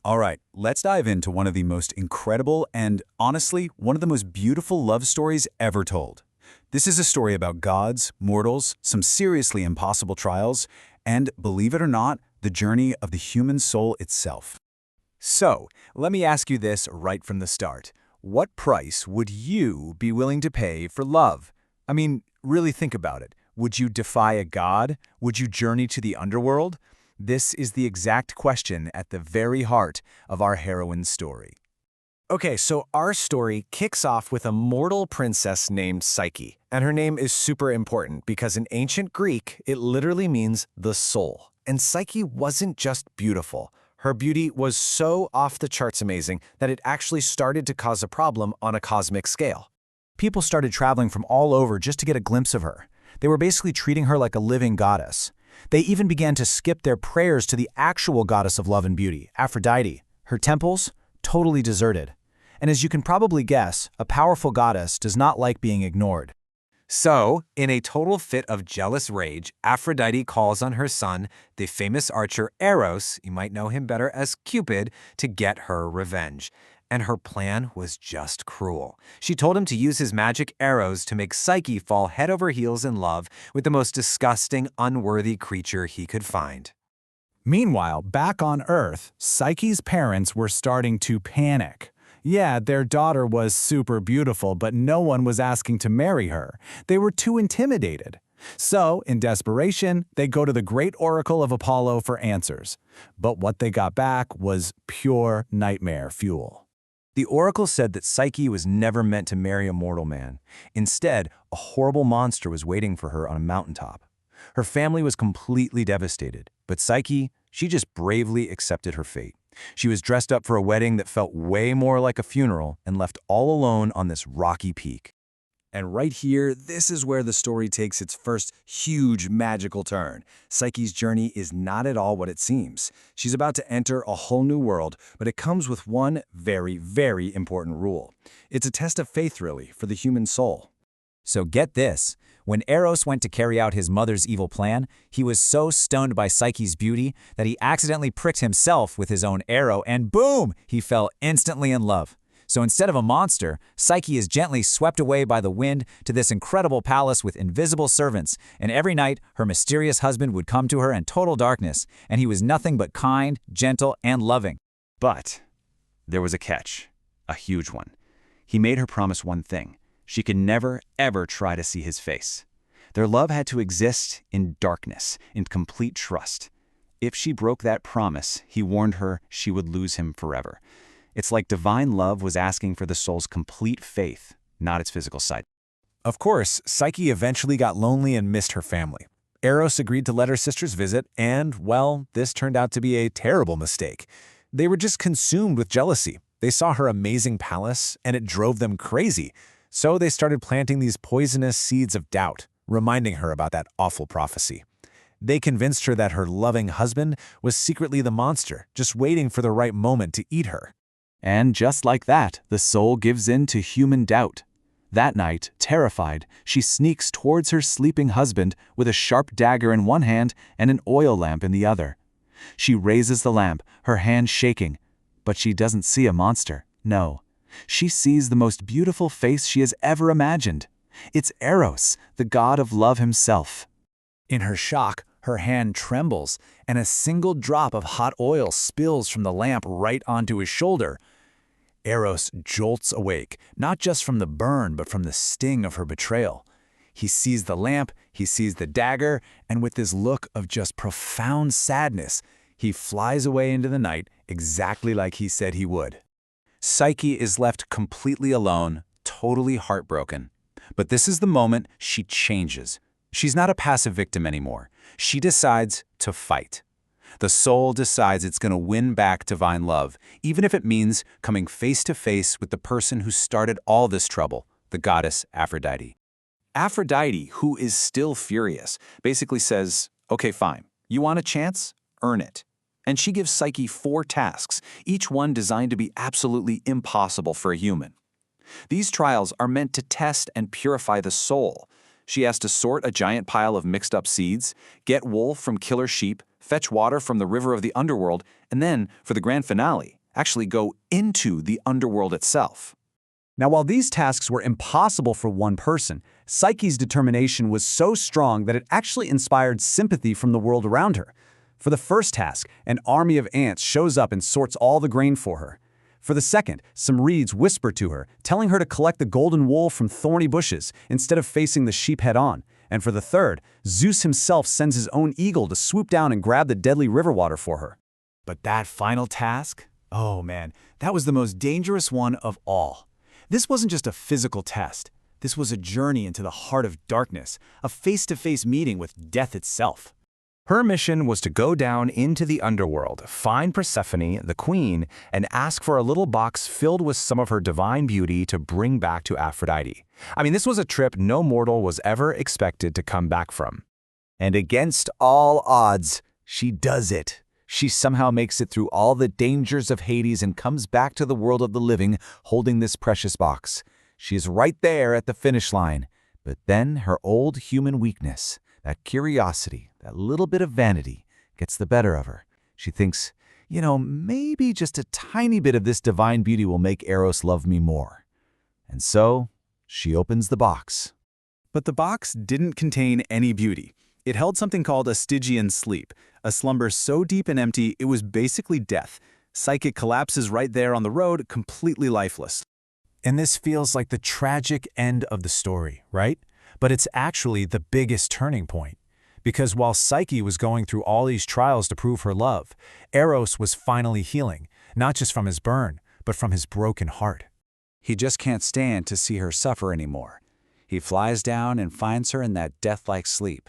All right, let's dive into one of the most incredible and, honestly, one of the most beautiful love stories ever told. This is a story about gods, mortals, some seriously impossible trials, and, believe it or not, the journey of the human soul itself. So, let me ask you this right from the start. What price would you be willing to pay for love? I mean, really think about it. Would you defy a god? Would you journey to the underworld? This is the exact question at the very heart of our heroine's story. Okay, so our story kicks off with a mortal princess named Psyche. And her name is super important because in ancient Greek, it literally means the soul. And Psyche wasn't just beautiful. Her beauty was so off the charts amazing that it actually started to cause a problem on a cosmic scale. People started traveling from all over just to get a glimpse of her. They were basically treating her like a living goddess. They even began to skip their prayers to the actual goddess of love and beauty, Aphrodite. Her temples, totally deserted. And as you can probably guess, a powerful goddess does not like being ignored. So, in a total fit of jealous rage, Aphrodite calls on her son, the famous archer Eros, you might know him better as Cupid, to get her revenge. And her plan was just cruel. She told him to use his magic arrows to make Psyche fall head over heels in love with the most disgusting, unworthy creature he could find. Meanwhile, back on Earth, Psyche's parents were starting to panic. Yeah, their daughter was super beautiful, but no one was asking to marry her. They were too intimidated. So, in desperation, they go to the great oracle of Apollo for answers. But what they got back was pure nightmare fuel. The oracle said that Psyche was never meant to marry a mortal man. Instead, a horrible monster was waiting for her on a mountaintop. Her family was completely devastated, but Psyche, she just bravely accepted her fate. She was dressed up for a wedding that felt way more like a funeral and left all alone on this rocky peak. And right here, this is where the story takes its first huge magical turn. Psyche's journey is not at all what it seems. She's about to enter a whole new world, but it comes with one very, very important rule. It's a test of faith, really, for the human soul. So get this. When Eros went to carry out his mother's evil plan, he was so stunned by Psyche's beauty that he accidentally pricked himself with his own arrow and boom, he fell instantly in love. So instead of a monster, Psyche is gently swept away by the wind to this incredible palace with invisible servants, and every night her mysterious husband would come to her in total darkness, and he was nothing but kind, gentle, and loving. But there was a catch, a huge one. He made her promise one thing. She could never, ever try to see his face. Their love had to exist in darkness, in complete trust. If she broke that promise, he warned her she would lose him forever. It's like divine love was asking for the soul's complete faith, not its physical sight. Of course, Psyche eventually got lonely and missed her family. Eros agreed to let her sisters visit, and, well, this turned out to be a terrible mistake. They were just consumed with jealousy. They saw her amazing palace, and it drove them crazy. So they started planting these poisonous seeds of doubt, reminding her about that awful prophecy. They convinced her that her loving husband was secretly the monster, just waiting for the right moment to eat her. And just like that, the soul gives in to human doubt. That night, terrified, she sneaks towards her sleeping husband with a sharp dagger in one hand and an oil lamp in the other. She raises the lamp, her hand shaking, but she doesn't see a monster, no. She sees the most beautiful face she has ever imagined. It's Eros, the god of love himself. In her shock, her hand trembles, and a single drop of hot oil spills from the lamp right onto his shoulder. Eros jolts awake, not just from the burn, but from the sting of her betrayal. He sees the lamp, he sees the dagger, and with this look of just profound sadness, he flies away into the night exactly like he said he would. Psyche is left completely alone, totally heartbroken. But this is the moment she changes. She's not a passive victim anymore. She decides to fight. The soul decides it's going to win back divine love, even if it means coming face to face with the person who started all this trouble, the goddess Aphrodite. Aphrodite, who is still furious, basically says, okay, fine, you want a chance? Earn it. And she gives Psyche 4 tasks, each one designed to be absolutely impossible for a human. These trials are meant to test and purify the soul. She has to sort a giant pile of mixed-up seeds, get wool from killer sheep, fetch water from the river of the underworld, and then, for the grand finale, actually go into the underworld itself. Now, while these tasks were impossible for one person, Psyche's determination was so strong that it actually inspired sympathy from the world around her. For the first task, an army of ants shows up and sorts all the grain for her. For the second, some reeds whisper to her, telling her to collect the golden wool from thorny bushes instead of facing the sheep head-on. And for the third, Zeus himself sends his own eagle to swoop down and grab the deadly river water for her. But that final task? Oh man, that was the most dangerous one of all. This wasn't just a physical test. This was a journey into the heart of darkness, a face-to-face meeting with death itself. Her mission was to go down into the underworld, find Persephone, the queen, and ask for a little box filled with some of her divine beauty to bring back to Aphrodite. I mean, this was a trip no mortal was ever expected to come back from. And against all odds, she does it. She somehow makes it through all the dangers of Hades and comes back to the world of the living holding this precious box. She is right there at the finish line. But then her old human weakness, that curiosity, that little bit of vanity, gets the better of her. She thinks, maybe just a tiny bit of this divine beauty will make Eros love me more. And so, she opens the box. But the box didn't contain any beauty. It held something called a Stygian sleep, a slumber so deep and empty it was basically death. Psyche collapses right there on the road, completely lifeless. And this feels like the tragic end of the story, right? But it's actually the biggest turning point. Because while Psyche was going through all these trials to prove her love, Eros was finally healing, not just from his burn, but from his broken heart. He just can't stand to see her suffer anymore. He flies down and finds her in that death-like sleep.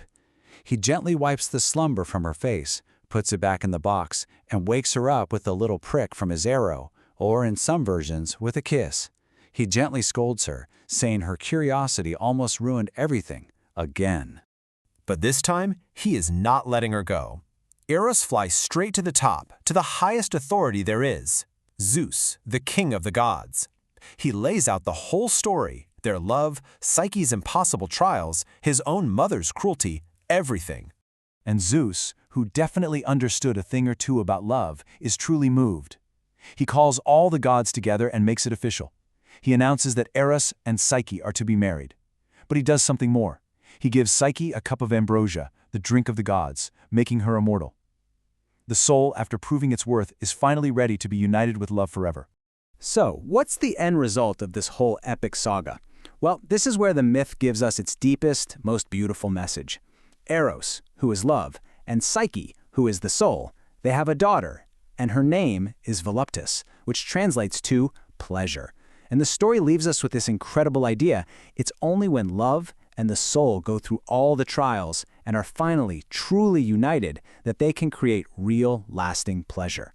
He gently wipes the slumber from her face, puts it back in the box, and wakes her up with a little prick from his arrow, or in some versions, with a kiss. He gently scolds her, saying her curiosity almost ruined everything, again. But this time, he is not letting her go. Eros flies straight to the top, to the highest authority there is, Zeus, the king of the gods. He lays out the whole story, their love, Psyche's impossible trials, his own mother's cruelty, everything. And Zeus, who definitely understood a thing or two about love, is truly moved. He calls all the gods together and makes it official. He announces that Eros and Psyche are to be married. But he does something more. He gives Psyche a cup of ambrosia, the drink of the gods, making her immortal. The soul, after proving its worth, is finally ready to be united with love forever. So, what's the end result of this whole epic saga? Well, this is where the myth gives us its deepest, most beautiful message. Eros, who is love, and Psyche, who is the soul, they have a daughter, and her name is Voluptus, which translates to pleasure. And the story leaves us with this incredible idea. It's only when love and the soul go through all the trials and are finally truly united that they can create real, lasting pleasure.